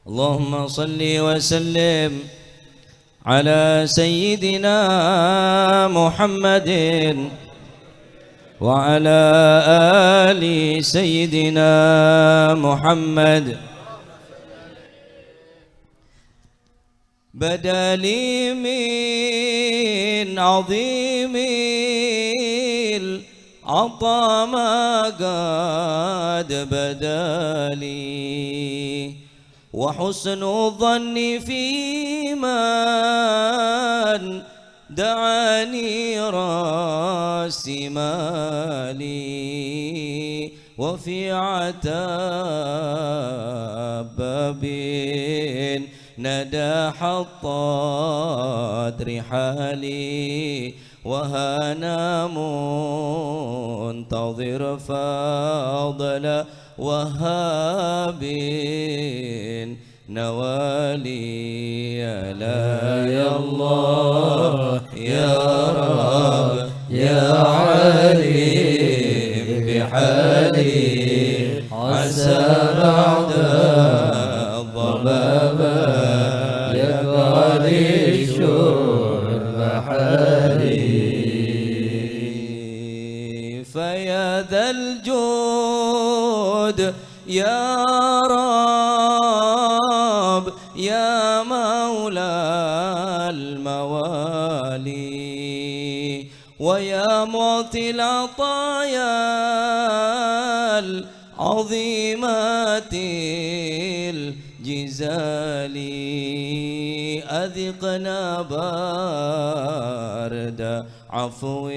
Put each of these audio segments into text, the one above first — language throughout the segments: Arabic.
اللهم صل وسلم على سيدنا محمد وعلى آل سيدنا محمد. بدا لي من عظيم العطا ما قد بدا لي، وحسن الظن في من دعاني راس مالي، وفي عتاب باب ندى حطت رحالي، وهانا منتظر فضل وهاب نوالي. لا يا الله يا رب يا عليم بحالي، عسى بعد الضباب يقضي الشرب حالي. فيا ذا الجود يا رب يا مولى الموالي، ويا معطي العطايا العظيمات الجزال، أذقنا بارد عفوك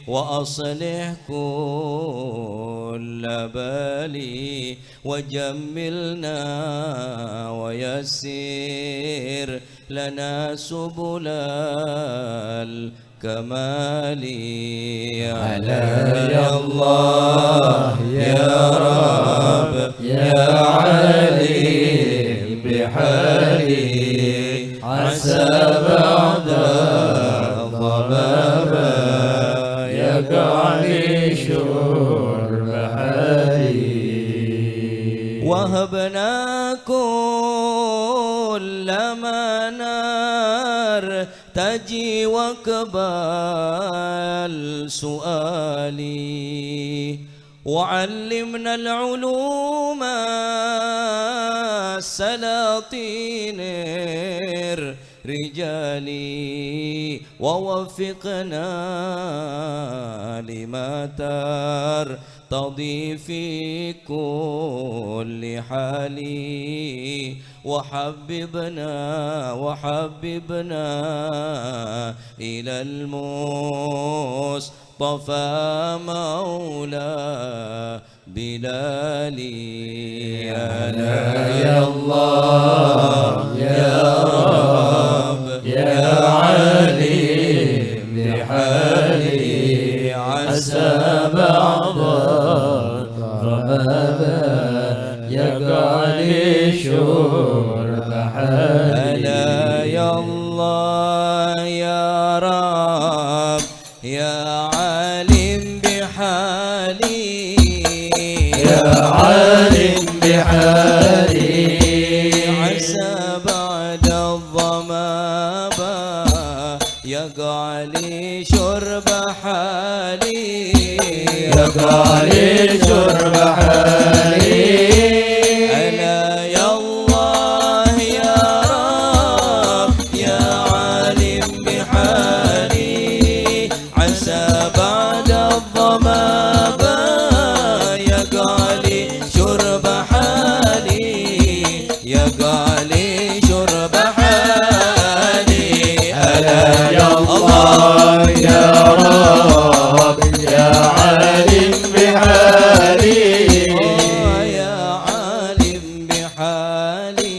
وأصلح كل بالي، وجملنا ويسر لنا سبل الكمال. على يا الله يا رب يا عليم بحالي، عسى بعد الضباب يقع لي شرب حالي. وهبنا كل ما نرتجي واقبل سؤالي، وعلمنا العلوم السلاطين رجالي، ووفقنا لما ترتضي في كل حالي، وحببنا إلى المصطفى مولى بلالي. يا الله يا رب يا عليم بحالي، عسى بعض الرباب يقع لي شرب حالي. يا الله يا رب يا عليم بحالي، يا عليم بحالي، عسى بعد الظما يقع لي شرب حالي، يقع لي شرب حالي. ألا يا الله يا رب يا عالم بحالي، عسى بعد الظما يقع لي شرب حالي، يقع لي شرب حالي. ألا يا الله يا رب يا عالم بحالي، يا عالم بحالي،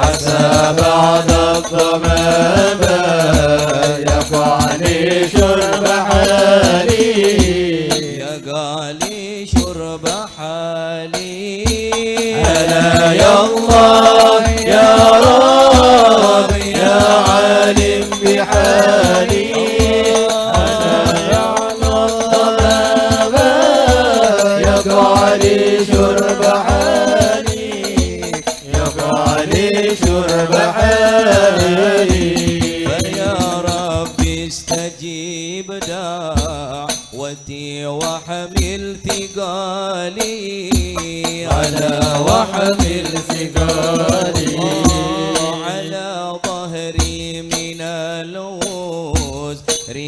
عسى بعد الضمام يقع لي شرب حالي، يقع لي شرب حالي. ألا يا الله يا رب يا عالم بحالي، أنا يعلم الضباب يقع لي شرب حالي، على وحمل ثقالي على ظهري من الوزر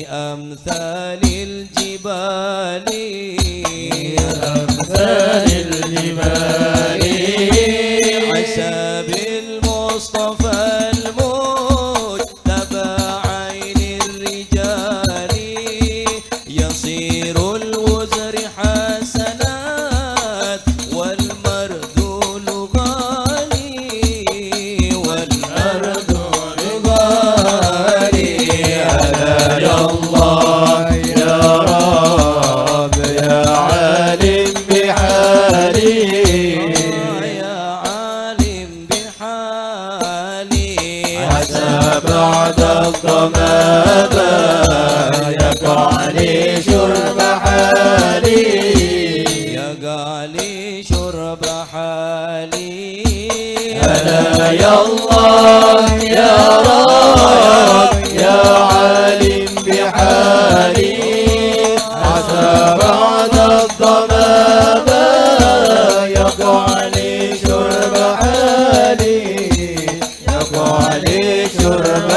أمثال الجبال أمثال الجبال عسى بالمصطفى المجتبى عين الرجال يصير الوزر حسنات والمرذول غالي والمرذول غالي على الله يا رب يا عالم بحالي يا عالم بحالي عسى بعد الضمام يقع لي شرب حالي يقع لي شرب حالي ألا يا الله يا رب يا عالم بحالي عسى بعد الضمام يقع لي شرب حالي يقع لي شرب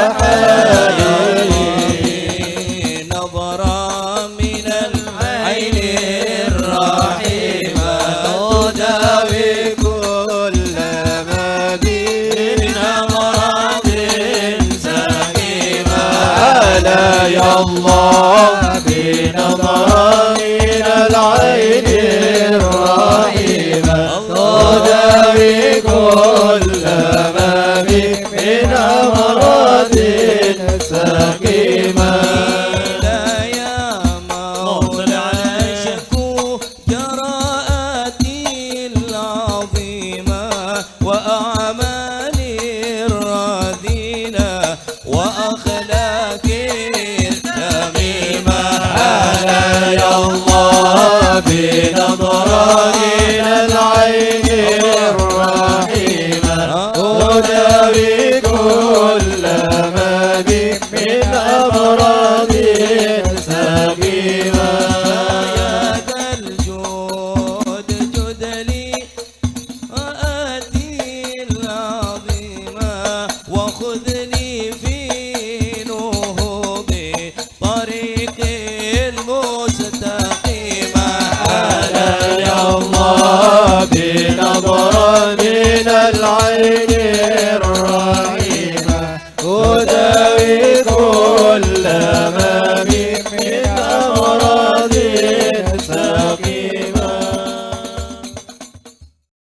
حالي نظرة من العين الرحيمة تداوي كل ما بي من أمراض سقيمة ألا يا الله بنظرة من العين الرحيمة تداوي كل ما بي من أمراض سقيمة لا يا مولاي شكو جراءتي العظيمة وأعمالي الرذيلة وأخلاقي الذميمة ألا يا الله بنظرة إلى العين الرحيمة تداوي كل ما بي من أمراض سقيمة يا ذا الجود جد لي وآتي العظيمة وخذني في نهوض طريق المستقيمة ألا يا الله بنظرة من العين الرحيمة تداوي كل